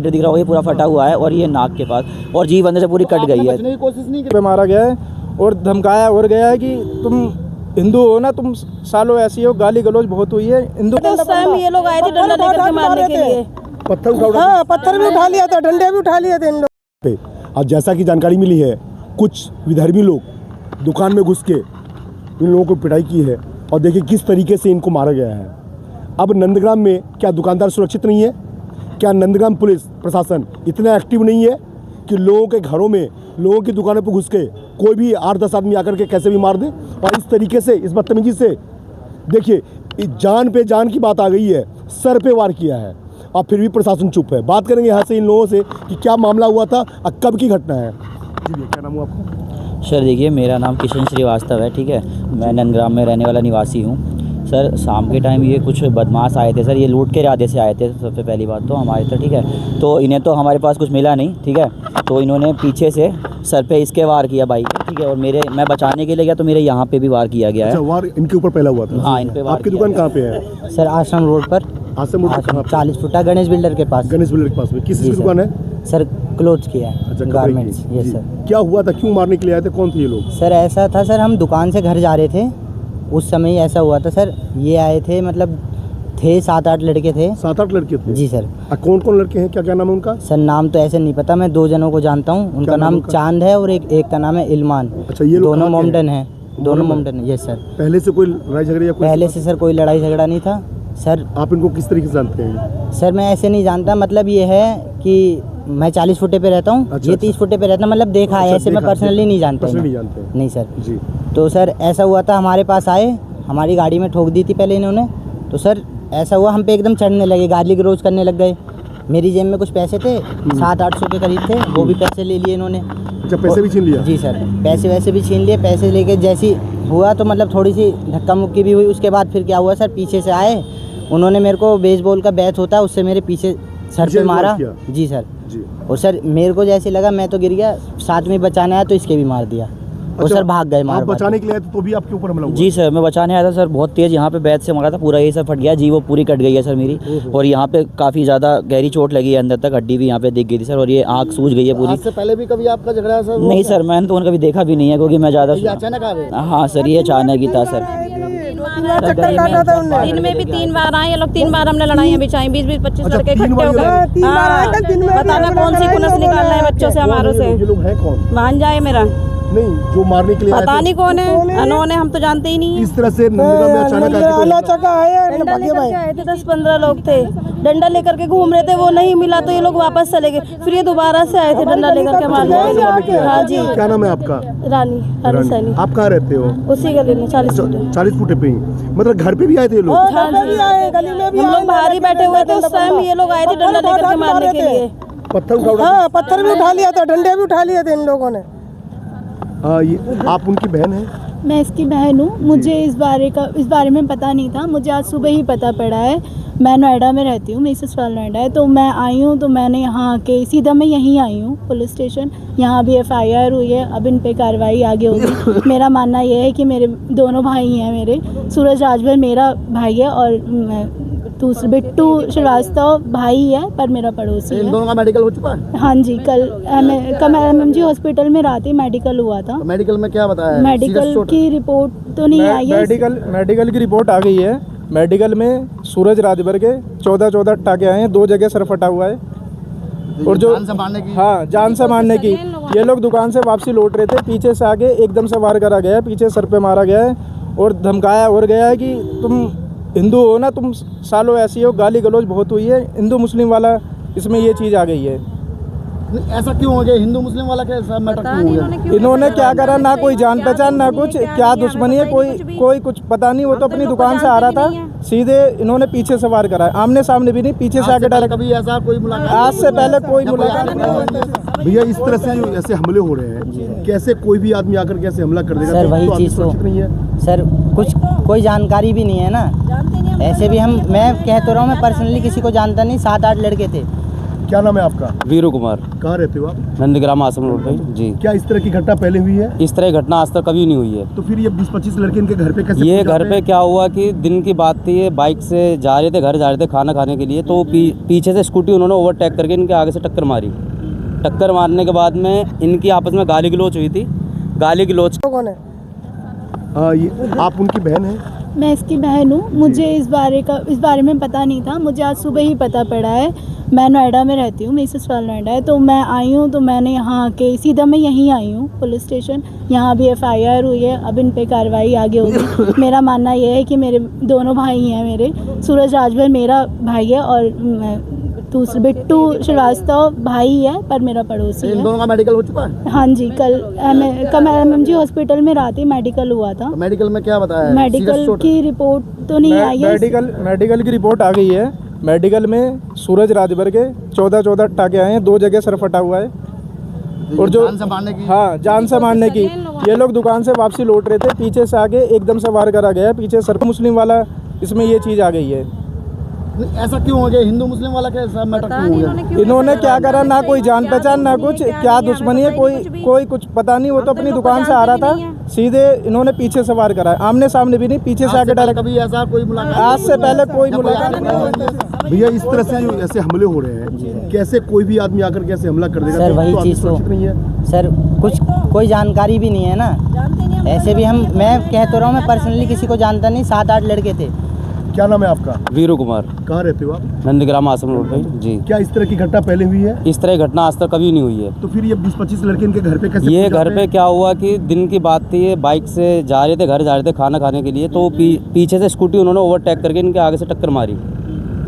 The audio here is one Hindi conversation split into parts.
दिख रहा होगा, ये पूरा फटा हुआ है और ये नाक के पास और जीभ अंदर से पूरी कट गई है। बचने की कोशिश नहीं की, मारा गया है और धमकाया और गया है कि तुम हिंदू हो ना, तुम सालों ऐसी हो, गाली गलौज बहुत हुई है। हिंदू उस टाइम ये लोग आए थे डंडा लेकर के मारने के लिए, पत्थर पत्थर भी उठा लिया था, डंडे भी उठा लिए थे इन लोग। आज जैसा कि जानकारी मिली है, कुछ विधर्मी लोग दुकान में घुस के इन लोगों को पिटाई की है और देखिए किस तरीके से इनको मारा गया है। अब नंदग्राम में क्या दुकानदार सुरक्षित नहीं है? क्या नंदग्राम पुलिस प्रशासन इतना एक्टिव नहीं है कि लोगों के घरों में, लोगों की दुकानों पर घुस के कोई भी 8-10 आदमी आकर के कैसे भी मार दे? और इस तरीके से, इस बदतमीजी से देखिए जान पे जान की बात आ गई है, सर पे वार किया है और फिर भी प्रशासन चुप है। बात करेंगे यहाँ से इन लोगों से कि क्या मामला हुआ था और कब की घटना है। जी भैया, क्या नाम हुआ आपका? सर देखिए, मेरा नाम किशन श्रीवास्तव है, ठीक है। मैं नंदग्राम में रहने वाला निवासी हूँ। सर शाम के टाइम ये कुछ बदमाश आए थे सर, ये लूट के इरादे से आए थे। सबसे पहली बात तो हमारे तो ठीक है, तो इन्हें तो हमारे पास कुछ मिला नहीं, ठीक है। तो इन्होंने पीछे से सर पे इसके वार किया बाइक, ठीक है। और मैं बचाने के लिए गया तो मेरे यहाँ पे भी वार किया गया है। अच्छा, वार इनके ऊपर पहला हुआ था? हाँ, इन पे वार। आपकी दुकान कहाँ पे है? सर आश्रम रोड पर। आश्रम रोड कहाँ पे? 40 फुटा गणेश बिल्डर के पास। गणेश बिल्डर के पास में किस चीज़ की दुकान है? सर क्लोथ्स की है। अच्छा, गारमेंट्स। ये जी। सर क्या हुआ था, क्यों मारने के लिए आए थे, कौन थे ये लोग? सर ऐसा था सर, हम दुकान से घर जा रहे थे, उस समय ही ऐसा हुआ था सर। ये आए थे, मतलब थे 7-8 लड़के थे। 7-8 लड़के थे? जी सर। कौन कौन लड़के हैं, क्या क्या नाम है उनका? सर नाम तो ऐसे नहीं पता, मैं 2 जनों को जानता हूँ। उनका नाम चांद है और एक का नाम है इल्मान। अच्छा, ये लोग दोनों मोमडन हैं, दोनों मोमडन। ये सर। पहले से कोई लड़ाई झगड़ा या पहले से सर कोई लड़ाई झगड़ा नहीं था सर। आप इनको किस तरीके से जानते हैं? सर मैं ऐसे नहीं जानता, मतलब ये है कि मैं 40 फुटे पे रहता हूँ। अच्छा, ये 30 फुटे पे रहता है, मतलब देखा है। ऐसे मैं पर्सनली नहीं जानता। नहीं जानते? नहीं सर जी। तो सर ऐसा हुआ था, हमारे पास आए, हमारी गाड़ी में ठोक दी थी पहले इन्होंने। तो सर ऐसा हुआ, हम पे एकदम चढ़ने लगे, गाली गलौज करने लग गए। मेरी जेब में कुछ पैसे थे, 700-800 के करीब थे, वो भी पैसे ले लिए इन्होंने। अच्छा, पैसे भी छीन लिया? जी सर, पैसे वैसे भी छीन लिए। पैसे लेके जैसी हुआ तो मतलब थोड़ी सी धक्का मुक्की भी हुई। उसके बाद फिर क्या हुआ सर, पीछे से आए, उन्होंने मेरे को बेसबॉल का बैट होता है उससे मेरे पीछे सर पे मारा। जी सर जी। और सर मेरे को जैसे लगा मैं तो गिर गया, साथ में बचाने आया तो इसके भी मार दिया। और अच्छा, सर भाग गए मार। बचाने के लिए आए तो भी आपके ऊपर हमला हुआ? जी सर, मैं बचाने आया था सर, बहुत तेज़ यहाँ पे बैट से मारा था, पूरा ये सब फट गया, जी वो पूरी कट गई है सर मेरी। और यहाँ पे काफ़ी ज़्यादा गहरी चोट लगी है, अंदर तक हड्डी भी यहाँ पे दिख गई थी सर। और ये आँख सूज गई है पूरी। आज से पहले भी कभी आपका झगड़ा है सर? नहीं सर, मैंने तो उनका भी देखा भी नहीं है, क्योंकि मैं ज़्यादा अचानक आ गए? हाँ सर, ये अचानक ही था सर। दिन में भी 3 बार आए ये लोग, 3 बार हमने लड़ाइयाँ बिछाई, 20-25 लड़के इकट्ठे हो गए। बताना कौन सी खुनस निकालना है बच्चों से, हमारों से। ये लोग हैं कौन? मान जाए मेरा नहीं, जो मारने के लिए आए पता थे। नहीं कौन है, अनोन है, हम तो जानते ही नहीं है। इस तरह से नंदग्राम में अचानक डंडा लेकर के आए थे, 10-15 लोग थे, डंडा लेकर के घूम रहे थे, वो नहीं मिला तो ये लोग वापस चले गए। फिर ये दोबारा से आए थे डंडा लेकर के मारने के लिए। हाँ जी। क्या नाम है आपका? रानी सैनी। आप कहाँ रहते हो? उसी गली में 40 फुट। 40 फुटे पे ही, मतलब घर पे भी आए थे ये लोग? हाँ जी, हम लोग बाहर ही बैठे हुए थे उस टाइम, ये लोग आए थे डंडा लेकर के मारने के लिए। पत्थर भी उठा लिया था, डंडे भी उठा लिए थे इन लोगों ने। आप उनकी बहन हैं? मैं इसकी बहन हूँ। मुझे इस बारे में पता नहीं था, मुझे आज सुबह ही पता पड़ा है। मैं नोएडा में रहती हूँ, मेरी ससुराल नोएडा है। तो मैं आई हूँ, तो मैंने यहाँ आके सीधा मैं यहीं आई हूँ पुलिस स्टेशन। यहाँ भी FIR हुई है, अब इन पे कार्रवाई आगे होगी। मेरा मानना ये है कि मेरे दोनों भाई हैं, मेरे सूरज राजभर मेरा भाई है और दूसरे बिट्टू श्रीवास्तव भाई है पर मेरा पड़ोसी है। इन दोनों का मेडिकल हो चुका है? हाँ जी, कल MMG हॉस्पिटल में रात ही मेडिकल हुआ था। मेडिकल में क्या बताया? मेडिकल की रिपोर्ट तो नहीं आई है। मेडिकल की रिपोर्ट आ गई है। मेडिकल में सूरज राजभर के 14 टाके आए हैं, 2 जगह सर फटा हुआ है। और जो जान से मारने की? हाँ, जान से मारने की। ये लोग दुकान से वापसी लौट रहे थे, पीछे से आगे एकदम से वार करा गया है, पीछे सर पे मारा गया है और धमकाया और गया है कि तुम हिंदू हो ना, तुम सालों ऐसी हो, गाली गलौज बहुत हुई है। हिंदू मुस्लिम वाला इसमें ये चीज़ आ गई है। ऐसा क्यों हो गया? हिंदू मुस्लिम वाला कैसा मैटर क्यों हो गया? इन्होंने क्या करा, ना कोई जान पहचान ना कुछ, क्या दुश्मनी है, कोई कुछ पता नहीं। वो तो अपनी दुकान से आ रहा था, सीधे इन्होंने पीछे से वार करा, आमने सामने भी नहीं, पीछे से आके डायरेक्ट। कभी ऐसा कोई मुलाकात? आज से पहले कोई मुलाकात नहीं। भैया, इस तरह से जो ऐसे हमले हो रहे हैं, कैसे कोई भी आदमी आकर कैसे हमला कर देगा? सर वही चीज़ तो नहीं है सर, कुछ कोई जानकारी भी नहीं है ना। ऐसे भी मैं कह तो रहा हूँ, मैं पर्सनली किसी को जानता नहीं। 7-8 लड़के थे, क्या नाम है आपका? वीरू कुमार, कहाँ रहते हो आप? नंदग्राम आश्रम रोड पे जी। क्या इस तरह की घटना पहले हुई है? इस तरह की घटना आज तक कभी नहीं हुई है। तो फिर ये 20-25 लड़के इनके घर पे कैसे ये पहुंच घर जाते पे हैं? क्या हुआ कि दिन की बात थी, ये बाइक से जा रहे थे, घर जा रहे थे खाना खाने के लिए, तो पीछे से स्कूटी उन्होंने ओवरटेक करके इनके आगे से टक्कर मारी। टक्कर मारने के बाद में इनकी आपस में गाली गलौज हुई थी। गाली गलौज कौन है? आप उनकी बहन हैं? मैं इसकी बहन हूँ। मुझे इस बारे में पता नहीं था, मुझे आज सुबह ही पता पड़ा है। मैं नोएडा में रहती हूँ, मेरी ससुराल नोएडा है, तो मैं आई हूँ तो मैंने यहाँ आके सीधा मैं यहीं आई हूँ पुलिस स्टेशन। यहाँ भी FIR हुई है, अब इन पे कार्रवाई आगे होगी। मेरा मानना ये है कि मेरे दोनों भाई हैं, मेरे सूरज राजभर मेरा भाई है और दूसरे बिट्टू श्रीवास्तव भाई है पर मेरा पड़ोसी है। इन दोनों का मेडिकल हो चुका है? हाँ जी, कल MMG हॉस्पिटल में रात ही मेडिकल हुआ था। तो मेडिकल में क्या बताया? मेडिकल की रिपोर्ट तो नहीं आई है। मेडिकल की रिपोर्ट आ गई है। मेडिकल में सूरज राजभर के 14 टाके आए हैं, 2 जगह सर फटा हुआ है। और जो जान से मारने की? हाँ, जान से मारने की। ये लोग दुकान से वापसी लौट रहे थे, पीछे से आगे एकदम से वार करा गया। पीछे सर मुस्लिम वाला, इसमें ये चीज़ आ गई है। ऐसा क्यों हो गया? हिंदू मुस्लिम वाला कैसा मैटर क्यों हो गया? इन्होंने क्या करा, ना कोई जान पहचान ना कुछ, क्या दुश्मनी है कोई कुछ पता नहीं। वो तो अपनी दुकान से आ रहा था, सीधे इन्होंने पीछे से वार करा। आमने सामने भी नहीं, पीछे से आके डायरेक्ट। कभी ऐसा कोई मुलाकात? आज से पहले कोई मुलाकात नहीं। भैया इस तरह से जो ऐसे हमले हो रहे हैं, कैसे कोई भी आदमी आकर कैसे हमला कर देगा? सर वही चीज़ तो नहीं है सर, कुछ कोई जानकारी भी नहीं है ना। ऐसे भी मैं कह तो रहा हूँ, मैं पर्सनली किसी को जानता नहीं। 7-8 लड़के थे। क्या नाम है आपका? वीरू कुमार, कहाँ रहते हो आप? नंदग्राम आश्रम रोड पे जी। क्या इस तरह की घटना पहले हुई है? इस तरह की घटना आज तक कभी नहीं हुई है। तो फिर ये 20-25 लड़के इनके घर पे कैसे ये पहुंच घर जाते पे हैं? क्या हुआ कि दिन की बात थी, ये बाइक से जा रहे थे, घर जा रहे थे खाना खाने के लिए, तो पीछे से स्कूटी उन्होंने ओवरटेक करके इनके आगे से टक्कर मारी।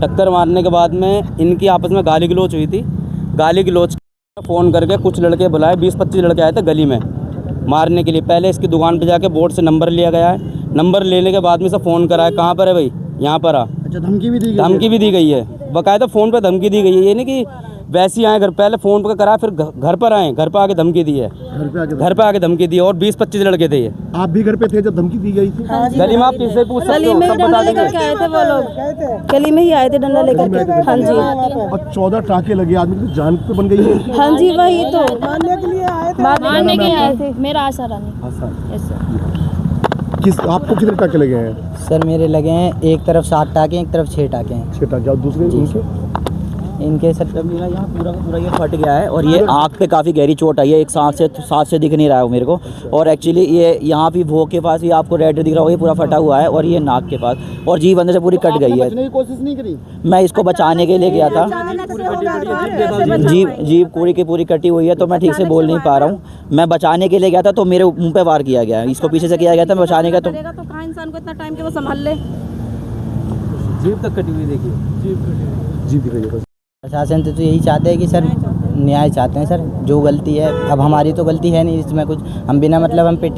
टक्कर मारने के बाद में इनकी आपस में गाली गलौज हुई थी। गाली गलौज फ़ोन करके कुछ लड़के बुलाए, 20-25 लड़के आए थे गली में मारने के लिए। पहले इसकी दुकान पे जाके बोर्ड से नंबर लिया गया है। नंबर लेने के बाद में सब फ़ोन कराया, कहाँ पर है भाई, यहाँ पर आ। अच्छा, धमकी भी दी गई? धमकी भी दी गई है, बाकायदा फ़ोन पे धमकी दी गई है। ये नहीं कि वैसे ही आए घर, पहले फ़ोन पे करा, फिर घर पर आए, घर पर आके धमकी दी है। घर पे आके धमकी दी है। और 20-25 लड़के थे ये। आप भी घर पे थे जब धमकी दी गई थी? गली में आप किससे पूछ सकते गली हो, में ही सब बता डंडा देंगे। लेकर के आए थे वो लोग, गली में ही आए थे डंडा लेकर के। हाँ जी, और 14 टाके लगे, आदमी की जान पे बन गई है। हाँ जी, वही तो मारने के लिए आए थे। मारने के लिए आए थे। मेरा आशा रानी। आपको कितने टाके लगे हैं? सर मेरे लगे हैं, एक तरफ 7 टाके, एक तरफ 6 टाके हैं। 6 टाके। और दूसरे इनके सर मेरा यहाँ पूरा का पूरा ये फट गया है और ये आँख पे काफ़ी गहरी चोट आई है। एक सांस से दिख नहीं रहा है वो मेरे को। और एक्चुअली ये यहाँ भी भोग के पास भी आपको रेड दिख रहा होगा, ये पूरा फटा हुआ है। और ये नाक के पास, और जीभ अंदर से पूरी कट गई है। बचने की कोशिश नहीं करी? मैं इसको बचाने के लिए गया था। जीभ पूरी की पूरी कटी हुई है, तो मैं ठीक से बोल नहीं पा रहा हूँ। मैं बचाने के लिए गया था तो मेरे मुंह पे वार किया गया। इसको पीछे से किया गया था, मैं बचाने का तो कहाँ इंसान को इतना टाइम के वो संभाल ले। जीभ तक कटी हुई देखिए, जीभ दिख रही है। प्रशासन तो यही चाहते हैं कि सर न्याय चाहते हैं सर। जो गलती है, अब हमारी तो गलती है नहीं इसमें कुछ, हम बिना मतलब हम पिटे हैं।